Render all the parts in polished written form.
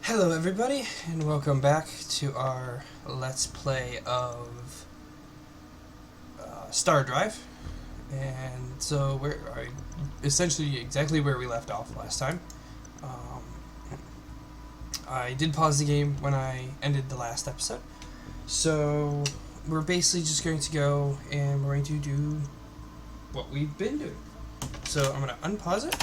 Hello everybody, and welcome back to our Let's Play of Stardrive. And so we're essentially exactly where we left off last time. I did pause the game when I ended the last episode. So we're basically just going to go and we're going to do what we've been doing. So I'm going to unpause it.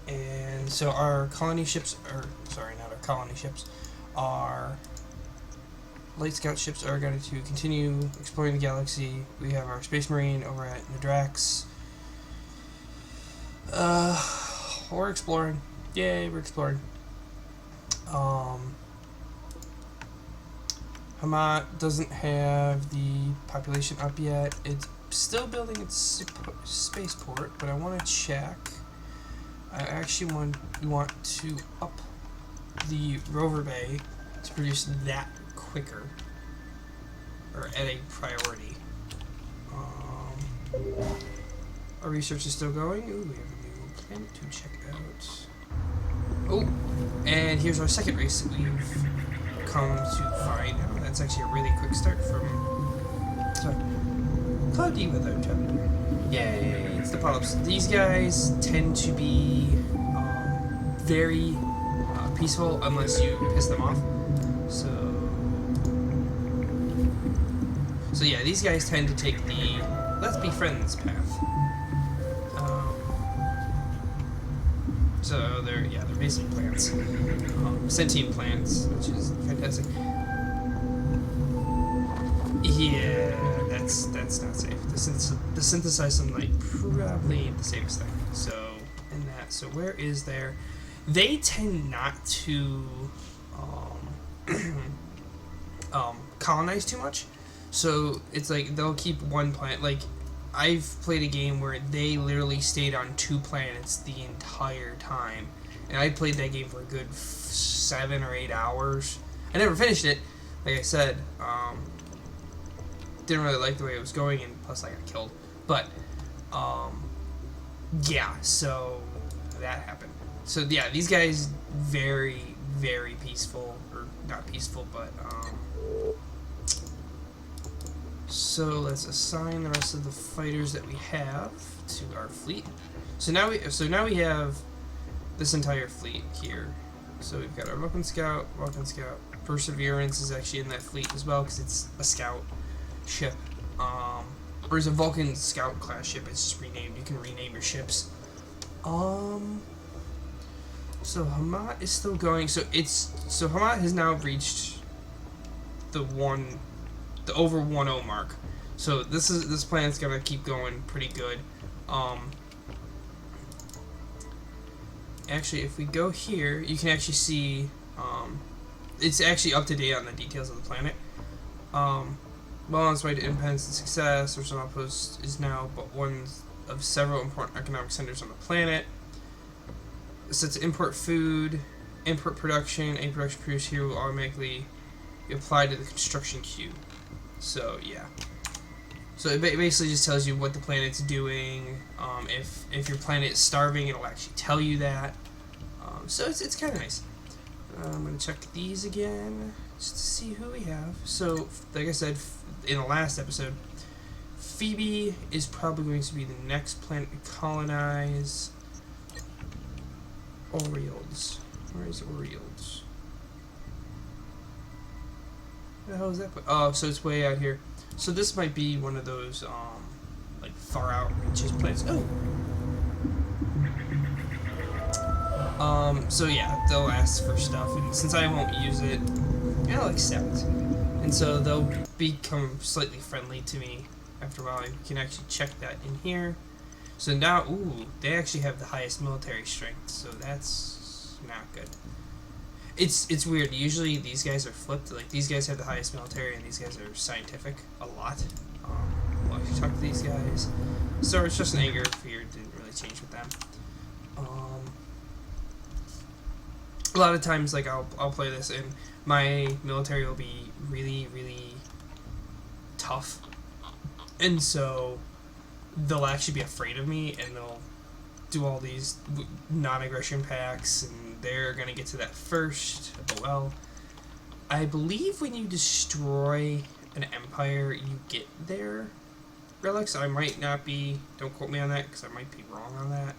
And so our colony ships, not our colony ships, our light scout ships are going to continue exploring the galaxy. We have our space marine over at Nadrax. We're exploring. Yay, we're exploring. Hamat doesn't have the population up yet. It's still building its spaceport, but I want to check. I actually want to up the rover bay to produce that quicker, or at a priority. Our research is still going. Ooh, we have a new planet to check out. Oh, and here's our second race that we've come to find. Oh, that's actually a really quick start from cloudy weather. Yay, it's the polyps. These guys tend to be very peaceful unless you piss them off. So yeah, these guys tend to take the let's be friends path. So they're basically plants, sentient plants, which is fantastic. Yeah, that's not safe. The synthesized sunlight probably ain't the safest thing. So where is there? They tend not to colonize too much. So it's like they'll keep one planet. Like I've played a game where they literally stayed on 2 planets the entire time, and I played that game for a good 7 or 8 hours. I never finished it, like I said. Didn't really like the way it was going, and plus I got killed. But yeah, so that happened. So yeah, these guys very, very peaceful, or not peaceful, but so let's assign the rest of the fighters that we have to our fleet. So now we have this entire fleet here. So we've got our Vulcan Scout. Perseverance is actually in that fleet as well because it's a scout ship. Or it's a Vulcan Scout class ship. It's just renamed. You can rename your ships. So Hamat is still going. So Hamat has now reached the over 1-0 mark. So this planet's gonna keep going pretty good. Actually, if we go here, you can actually see it's actually up to date on the details of the planet. Well on its way to independence and success, Original Outpost is now but one of several important economic centers on the planet. So to import food, import production, any production produced here will automatically be applied to the construction queue. So yeah. So it basically just tells you what the planet's doing. If your planet is starving, it'll actually tell you that. So it's kind of nice. I'm going to check these again just to see who we have. So, like I said in the last episode, Phoebe is probably going to be the next planet to colonize. Orioles. Where is Orioles? Where the hell is that? Oh, so it's way out here. So this might be one of those, like, far out reaches planets. Oh! So yeah, they'll ask for stuff, and since I won't use it, I'll accept. And so they'll become slightly friendly to me after a while. I can actually check that in here. So now, ooh, they actually have the highest military strength, so that's not good. It's weird. Usually these guys are flipped. Like, these guys have the highest military, and these guys are scientific a lot. Well, if you talk to these guys, so it's just an anger, fear didn't really change with them. A lot of times, like, I'll play this, and my military will be really, really tough, and so they'll actually be afraid of me, and they'll do all these non-aggression packs, and they're gonna get to that first. Oh well. I believe when you destroy an empire, you get their relics. I might not be. Don't quote me on that because I might be wrong on that.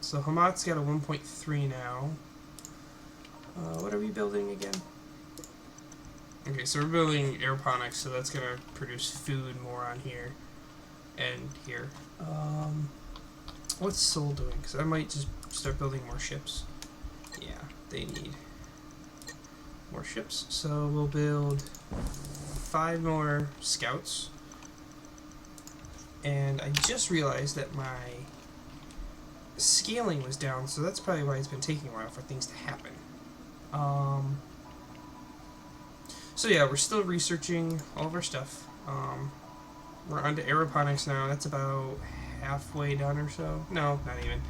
So Hamat's got a 1.3 now. What are we building again? Okay, so we're building aeroponics, so that's gonna produce food more on here and here. What's Seoul doing? Because I might just start building more ships. Yeah, they need more ships. So we'll build 5 more scouts. And I just realized that my scaling was down, so that's probably why it's been taking a while for things to happen. So yeah, we're still researching all of our stuff. We're on to aeroponics now. That's about halfway done or so. No, not even.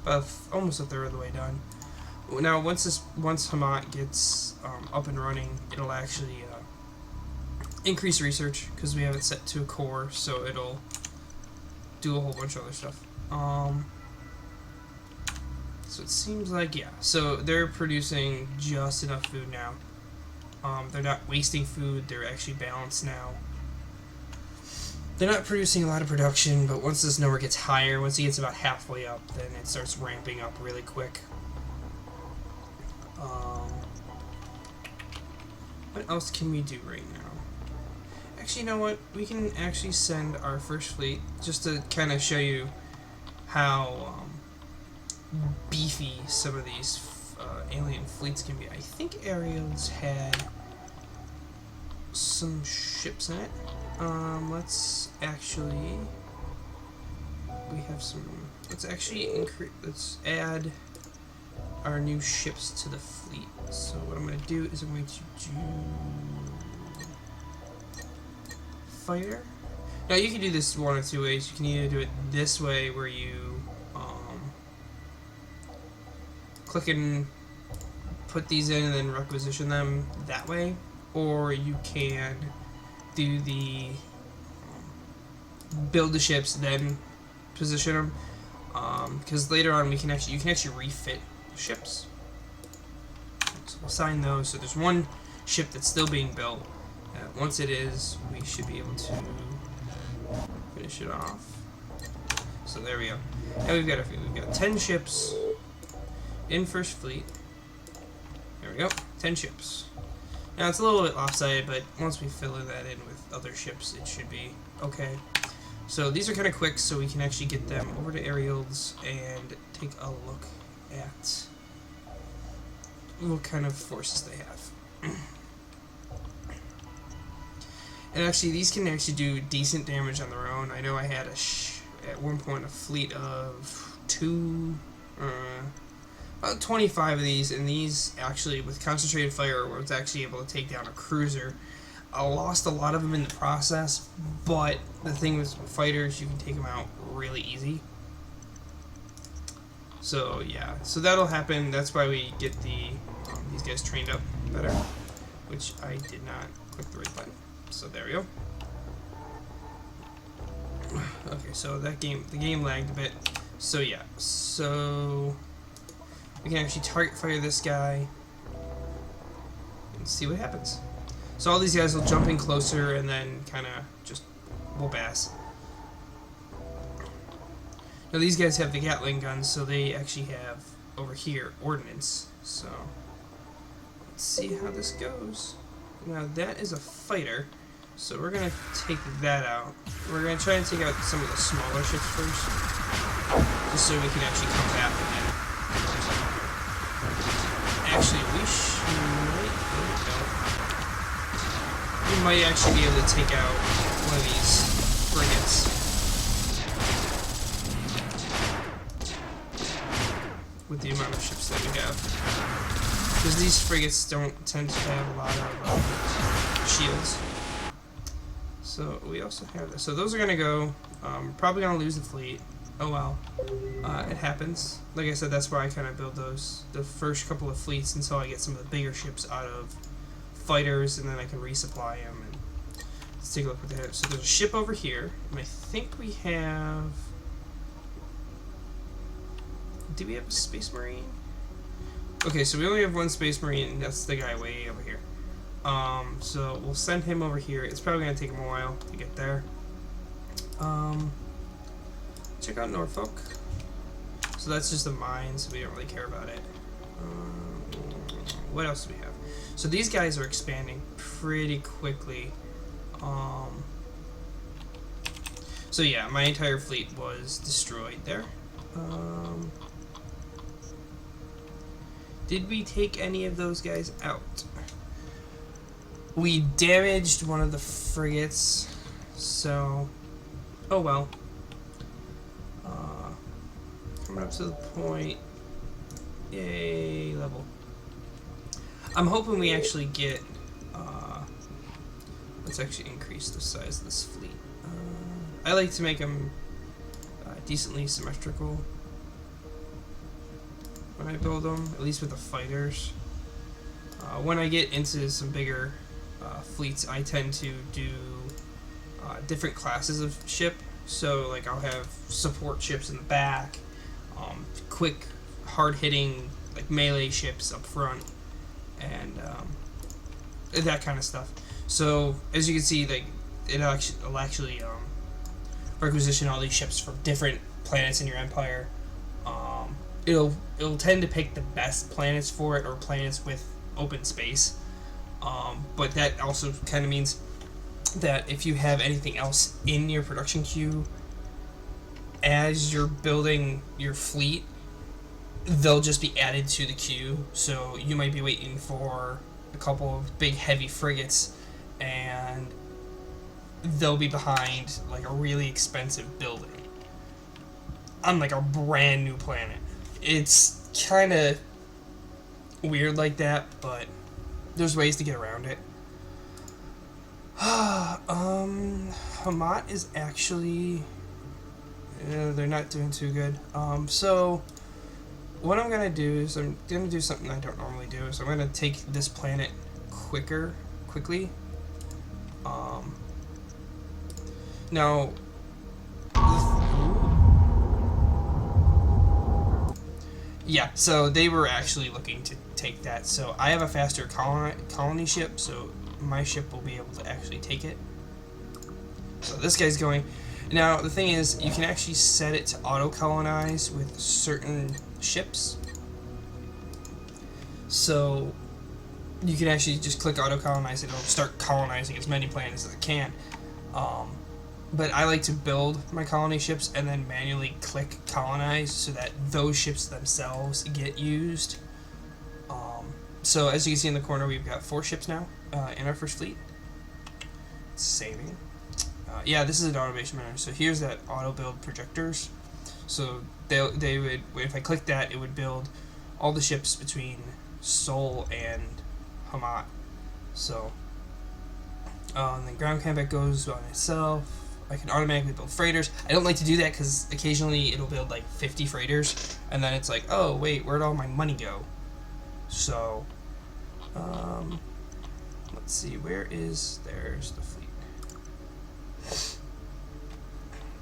About almost a third of the way done. Now, once Hamat gets up and running, it'll actually increase research because we have it set to a core, so it'll do a whole bunch of other stuff. So it seems like, yeah. So they're producing just enough food now. They're not wasting food. They're actually balanced now. They're not producing a lot of production, but once this number gets higher, once it gets about halfway up, then it starts ramping up really quick. What else can we do right now? Actually, you know what? We can actually send our first fleet, just to kind of show you how beefy some of these alien fleets can be. I think Ariel's had some ships in it. Let's actually... We have some... Let's actually increase... Let's add our new ships to the fleet. So what I'm going to do is I'm going to do... Fighter. Now you can do this one of two ways. You can either do it this way where you click and put these in and then requisition them that way, or you can do the build the ships then position them, because later on you can actually refit ships. So we'll assign those. So there's one ship that's still being built. Once it is, we should be able to finish it off. So there we go. Now we've got 10 ships in first fleet. There we go, 10 ships. Now it's a little bit offside, but once we fill that in with other ships, it should be okay. So these are kind of quick, so we can actually get them over to Ariel's and take a look at what kind of forces they have. And actually, these can actually do decent damage on their own. I know I had at one point a fleet of about 25 of these, and these actually, with concentrated fire, was actually able to take down a cruiser. I lost a lot of them in the process, but the thing with fighters, you can take them out really easy. So yeah, so that'll happen. That's why we get these guys trained up better, which I did not click the right button. So there we go. Okay, so the game lagged a bit. So yeah, so we can actually target fire this guy and see what happens. So all these guys will jump in closer and then kind of just whoop ass. Now these guys have the Gatling guns, so they actually have over here ordnance. So let's see how this goes. Now that is a fighter, so we're gonna take that out. We're gonna try and take out some of the smaller ships first, just so we can actually come back again. Actually, we might actually be able to take out one of these frigates. With the amount of ships that we have. Because these frigates don't tend to have a lot of shields. So we also have this. So those are going to go. Probably going to lose the fleet. Oh well. It happens. Like I said, that's why I kind of build the first couple of fleets until I get some of the bigger ships out of fighters, and then I can resupply them. And let's take a look what they have. So there's a ship over here, and I think we have do we have a Space Marine? Okay, so we only have one Space Marine, and that's the guy way over here. So we'll send him over here. It's probably going to take him a while to get there. Check out Norfolk. So that's just a mine, so we don't really care about it. What else do we have? So these guys are expanding pretty quickly. So yeah, my entire fleet was destroyed there. Did we take any of those guys out? We damaged one of the frigates, so oh well. Coming up to the point. Yay, level. I'm hoping we actually get. Let's actually increase the size of this fleet. I like to make them decently symmetrical when I build them, at least with the fighters. When I get into some bigger fleets, I tend to do different classes of ship. So, like, I'll have support ships in the back, quick, hard-hitting, like, melee ships up front, and that kind of stuff. So, as you can see, like, it'll actually requisition all these ships from different planets in your empire. It'll tend to pick the best planets for it, or planets with open space. But that also kind of means that if you have anything else in your production queue as you're building your fleet, they'll just be added to the queue. So you might be waiting for a couple of big heavy frigates, and they'll be behind like a really expensive building on like a brand new planet. It's kind of weird like that, but there's ways to get around it. Hamat is actually they're not doing too good. So what I'm gonna do is I'm gonna do something I don't normally do. So I'm gonna take this planet quickly. Now, yeah, so they were actually looking to take that. So I have a faster colony ship, so my ship will be able to actually take it. So this guy's going. Now, the thing is, you can actually set it to auto-colonize with certain ships. So you can actually just click auto-colonize, it'll start colonizing as many planets as it can. But I like to build my colony ships and then manually click colonize so that those ships themselves get used. So as you can see in the corner, we've got 4 ships now in our first fleet. Saving. Yeah, this is an automation manager. So here's that auto build projectors. So they would, if I click that, it would build all the ships between Sol and Hamat. So and then ground combat goes on itself. I can automatically build freighters. I don't like to do that because occasionally it'll build like 50 freighters, and then it's like, oh wait, where'd all my money go? So, let's see, there's the fleet.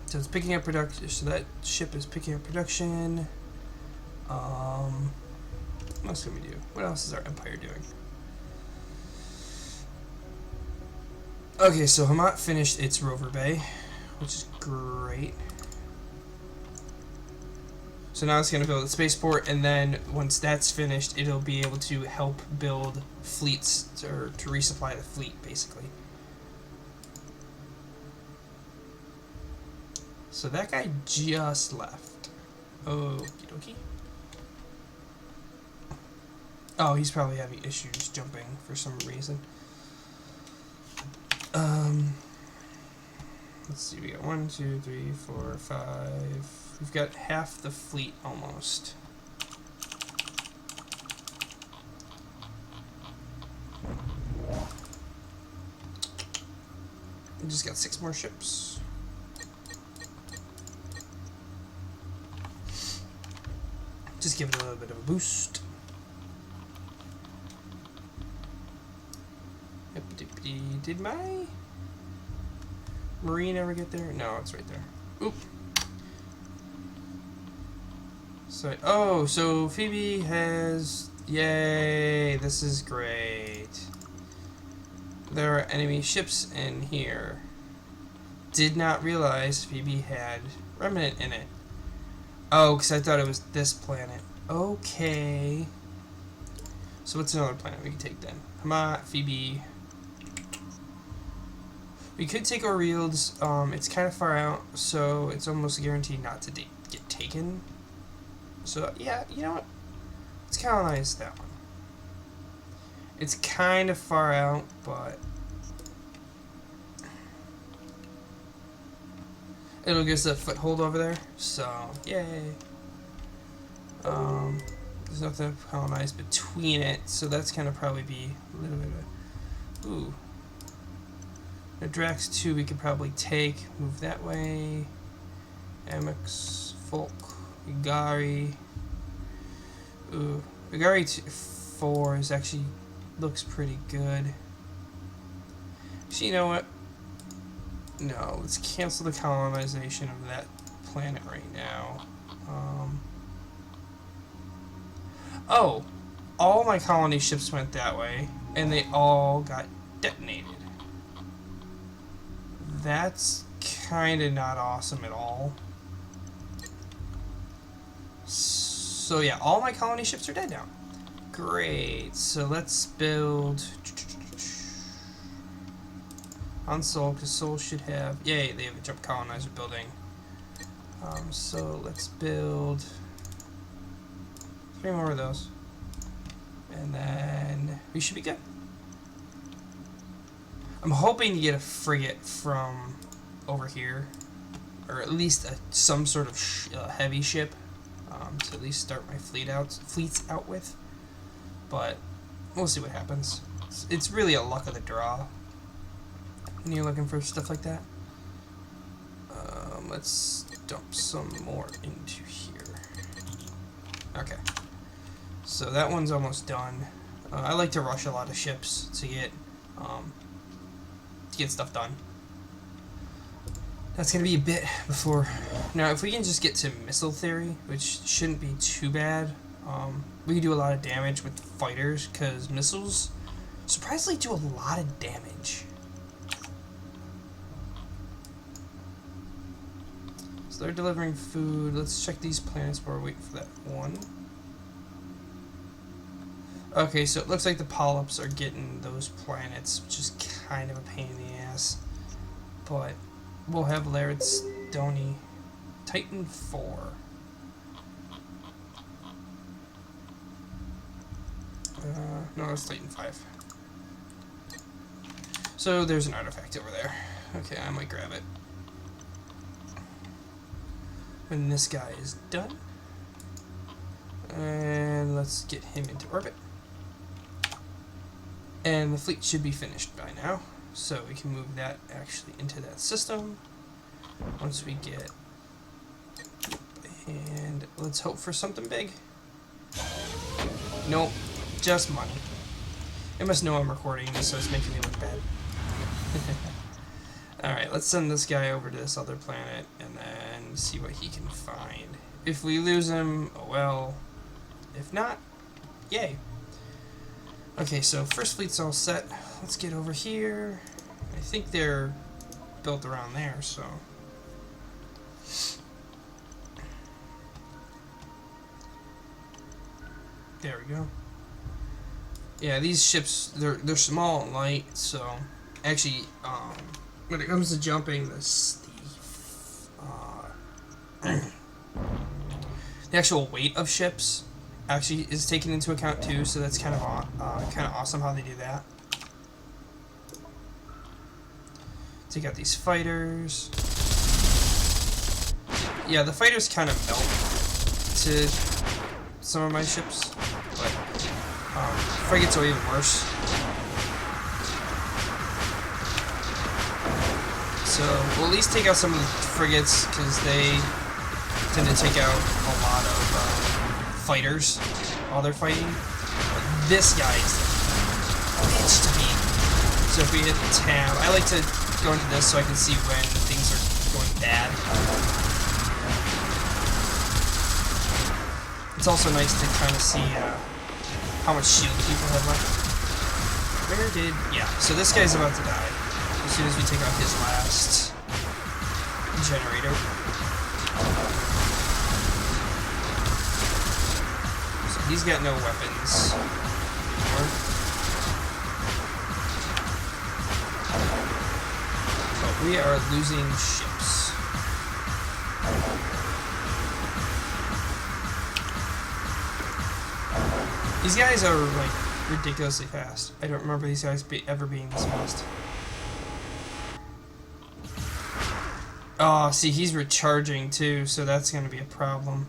So it's picking up production. So that ship is picking up production. What else can we do? What else is our empire doing? Okay, so Hamat finished its rover bay, which is great. So now it's going to build a spaceport, and then once that's finished, it'll be able to help build fleets, or to resupply the fleet, basically. So that guy just left. Okie dokie. Oh, he's probably having issues jumping for some reason. Let's see, we got 1, 2, 3, 4, 5. We've got half the fleet almost. We just got 6 more ships. Just give it a little bit of a boost. Did my Marine ever get there? No, it's right there. Oop. So, oh, so Phoebe has... Yay, this is great. There are enemy ships in here. Did not realize Phoebe had Remnant in it. Oh, because I thought it was this planet. Okay. So what's another planet we can take then? Come on, Phoebe. We could take Orioles. It's kind of far out, so it's almost guaranteed not to get taken. So, yeah, you know what? Let's colonize that one. It's kind of far out, but it'll give us a foothold over there. So, yay. There's nothing to colonize between it, so that's gonna probably be a little bit of... Ooh. The Drax 2 we could probably take. Move that way. Amix, Folk, Igari. Ooh. Igari 4 is actually... looks pretty good. So you know what? No, let's cancel the colonization of that planet right now. Oh, all my colony ships went that way, and they all got detonated. That's kind of not awesome at all. So yeah, all my colony ships are dead now. Great, so let's build on Sol, because Sol should have, yay, they have a jump colonizer building. So let's build 3 more of those, and then we should be good. I'm hoping to get a frigate from over here, or at least some sort of heavy ship, to at least start my fleets out with. But we'll see what happens. It's really a luck of the draw when you're looking for stuff like that. Let's dump some more into here. Okay. So that one's almost done. I like to rush a lot of ships to get stuff done. That's gonna be a bit before. Now, if we can just get to missile theory, which shouldn't be too bad, we can do a lot of damage with fighters, because missiles surprisingly do a lot of damage. So they're delivering food. Let's check these planets while we're waiting for that one. Okay, so it looks like the polyps are getting those planets, which is kind of a pain in the ass. But we'll have Laird Stoney. Titan 4. No, it's Titan 5. So there's an artifact over there. Okay, I might grab it. When this guy is done. And let's get him into orbit. And the fleet should be finished by now. So we can move that actually into that system. Once we get... And let's hope for something big. Nope. Just money. It must know I'm recording this, so it's making me look bad. Alright, let's send this guy over to this other planet and then see what he can find. If we lose him, oh well. If not, yay. Okay, so first fleet's all set. Let's get over here. I think they're built around there, so... There we go. Yeah, these ships, they're small and light, so... Actually, when it comes to jumping, the actual weight of ships actually is taken into account too, so that's kind of awesome how they do that. Take out these fighters. Yeah, the fighters kind of melt to some of my ships, but frigates are even worse. So we'll at least take out some of the frigates, because they tend to take out a lot of fighters while they're fighting. But this guy is a bitch to beat. So if we hit the tab, I like to go into this so I can see when things are going bad. It's also nice to kind of see how much shield people have left. Where did... Yeah, so this guy's about to die as soon as we take out his last generator. So he's got no weapons anymore. But we are losing ships. These guys are, like, ridiculously fast. I don't remember these guys ever being this fast. Oh, see, he's recharging, too, so that's going to be a problem.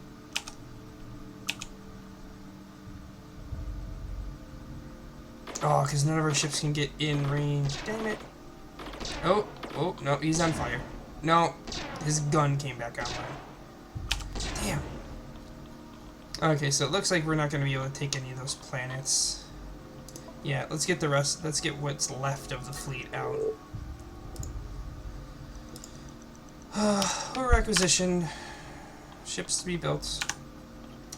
Oh, because none of our ships can get in range. Damn it. Oh, no, he's on fire. No, his gun came back online. Damn. Okay, so it looks like we're not going to be able to take any of those planets. Yeah, let's get the rest. Let's get what's left of the fleet out. We'll requisition ships to be built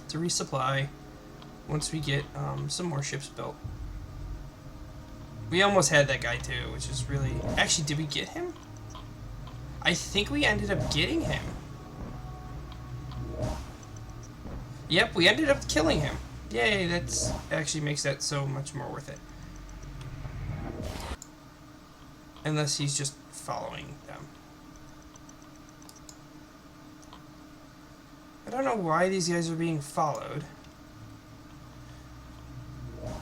to resupply once we get some more ships built. We almost had that guy too, which is really... Actually, did we get him? I think we ended up getting him. Yep, we ended up killing him. Yay, that's actually makes that so much more worth it. Unless he's just following them. I don't know why these guys are being followed.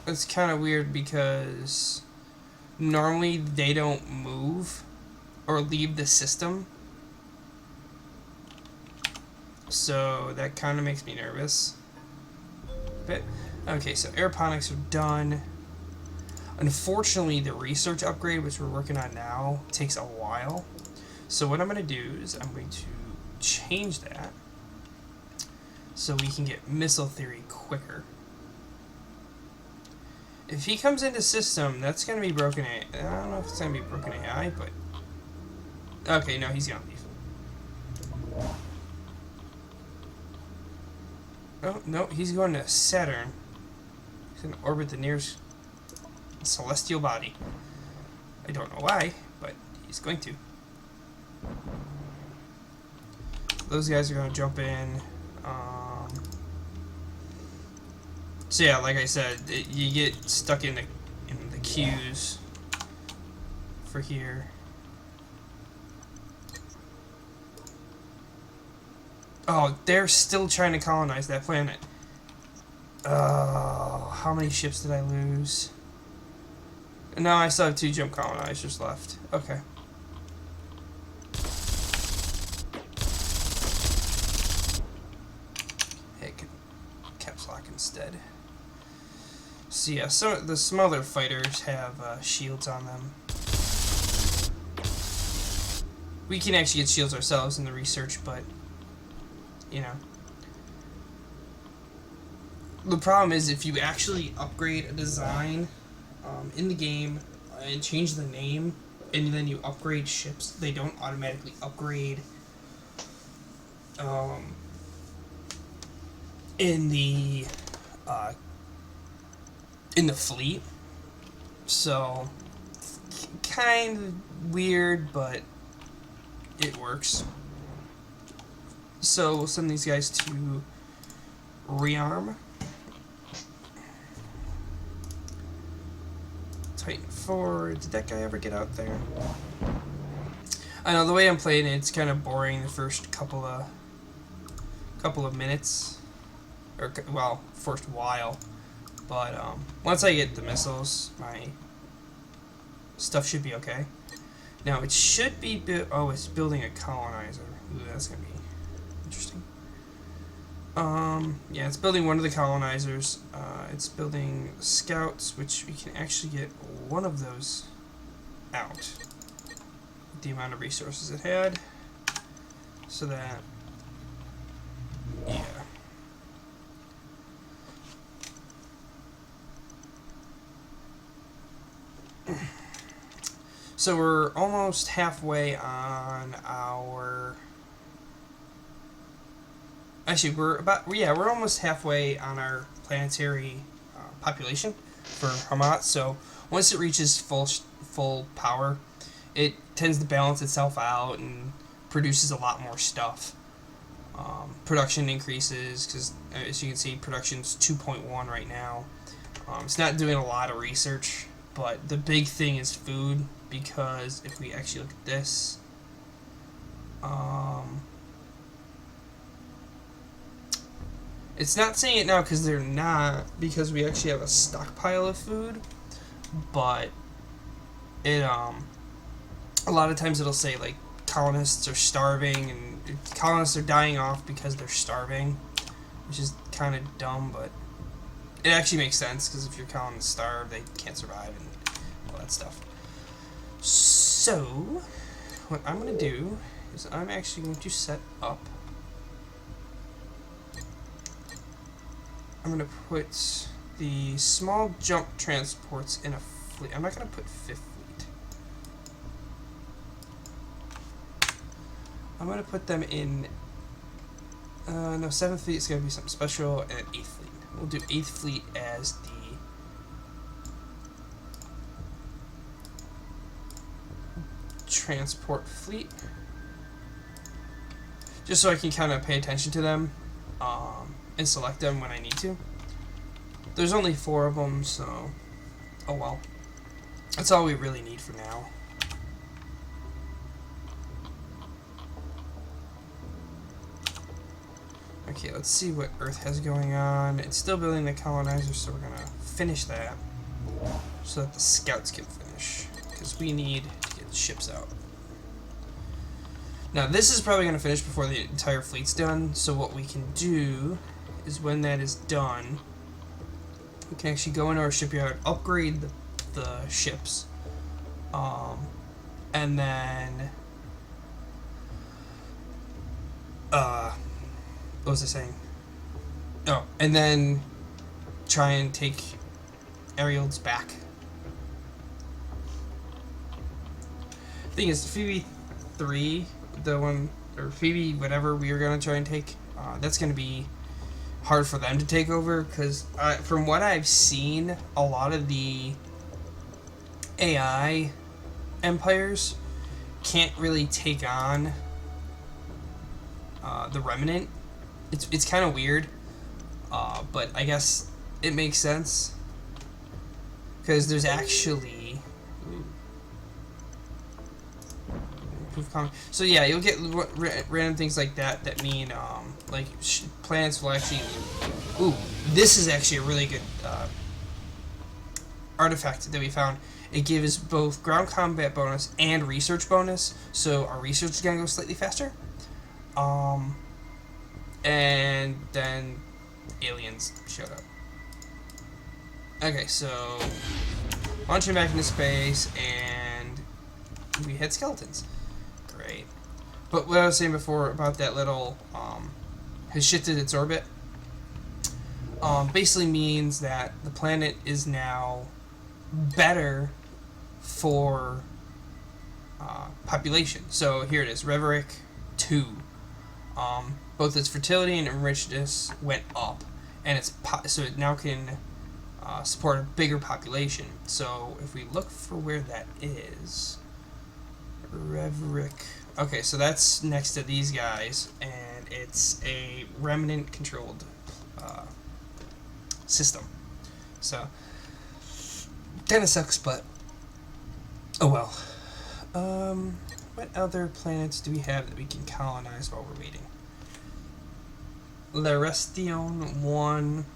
It's kind of weird because normally they don't move or leave the system. So that kind of makes me nervous. But okay, so aeroponics are done. Unfortunately, the research upgrade, which we're working on now, takes a while. So what I'm going to do is I'm going to change that so we can get missile theory quicker. If he comes into system, that's going to be broken AI. I don't know if it's going to be broken AI, but... Okay, no, he's going to leave. Oh, no, he's going to Saturn. He's going to orbit the nearest celestial body. I don't know why, but he's going to. Those guys are going to jump in. So yeah, like I said, you get stuck in the queues for here. Oh, they're still trying to colonize that planet. Oh, how many ships did I lose? No, I still have 2 jump colonizers left. Okay. Hey, caps lock instead. So yeah, some other fighters have shields on them. We can actually get shields ourselves in the research, but you know. The problem is if you actually upgrade a design in the game and change the name and then you upgrade ships, they don't automatically upgrade in the fleet. So kind of weird, but it works. So we'll send these guys to rearm. Titan 4. Did that guy ever get out there? I know the way I'm playing it, it's kind of boring the first couple of minutes, or well, first while. But once I get the missiles, my stuff should be okay. Now it should be oh, it's building a colonizer. Ooh, that's gonna be interesting. Yeah, it's building one of the colonizers. It's building scouts, which we can actually get one of those out with the amount of resources it had. So that, yeah. So we're almost halfway on our Actually, we're almost halfway on our planetary population for Hamat. So once it reaches full power, it tends to balance itself out and produces a lot more stuff. Production increases because, as you can see, production's 2.1 right now. It's not doing a lot of research, but the big thing is food, because if we actually look at this, it's not saying it now because they're not, because we actually have a stockpile of food, but it a lot of times it'll say like colonists are starving and colonists are dying off because they're starving, which is kind of dumb, but it actually makes sense because if your colonists starve, they can't survive and all that stuff. So what I'm going to do is I'm actually going to set up, I'm going to put the small jump transports in a fleet. I'm not going to put 5th fleet. I'm going to put them in, no, 7th fleet is going to be something special, and 8th fleet. We'll do 8th fleet as the transport fleet, just so I can kind of pay attention to them and select them when I need to. There's only 4 of them, so oh well. That's all we really need for now. Okay, let's see what Earth has going on. It's still building the colonizer, so we're gonna finish that so that the scouts can finish, because we need to get the ships out. Now, this is probably gonna finish before the entire fleet's done, so what we can do is when that is done, we can actually go into our shipyard, upgrade the ships, and then what was I saying? Oh, and then try and take Ariel's back. Thing is, Phoebe 3, the one, or Phoebe whatever we were gonna try and take, that's gonna be hard for them to take over, because from what I've seen, a lot of the AI empires can't really take on the Remnant. It's kind of weird, but I guess it makes sense, because there's actually so yeah, you'll get random things like that mean like planets will actually. Ooh, this is actually a really good artifact that we found. It gives both ground combat bonus and research bonus, so our research is gonna go slightly faster. And then aliens showed up. Okay, so launching back into space, and we had skeletons. Great. But what I was saying before about that little has shifted its orbit, basically means that the planet is now better for population. So here it is, Reverick 2. Both its fertility and richness went up, and so it now can support a bigger population. So if we look for where that is, Reverick. Okay, so that's next to these guys, and it's a remnant controlled system. So kind of sucks, but oh well. What other planets do we have that we can colonize while we're waiting? Larestion 1,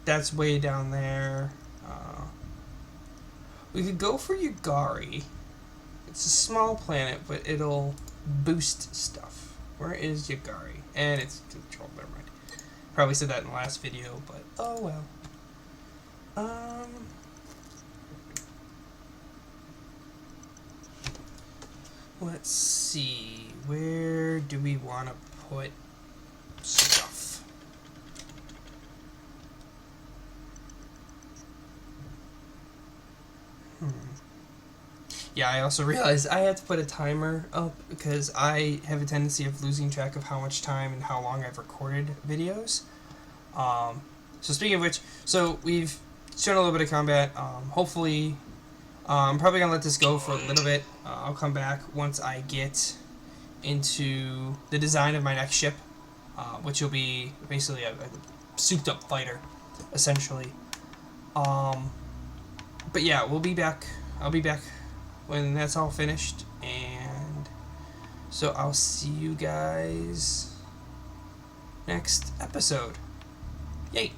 that's way down there. We could go for Yagari. It's a small planet, but it'll boost stuff. Where is Yagari? And it's controlled, never mind. Probably said that in the last video, but oh well. Let's see, where do we want to put stuff? Yeah, I also realized I had to put a timer up because I have a tendency of losing track of how much time and how long I've recorded videos. So speaking of which, so we've shown a little bit of combat. Hopefully, I'm probably going to let this go for a little bit. I'll come back once I get into the design of my next ship, which will be basically a souped up fighter, essentially. But yeah, we'll be back. I'll be back when that's all finished, and so I'll see you guys next episode. Yay!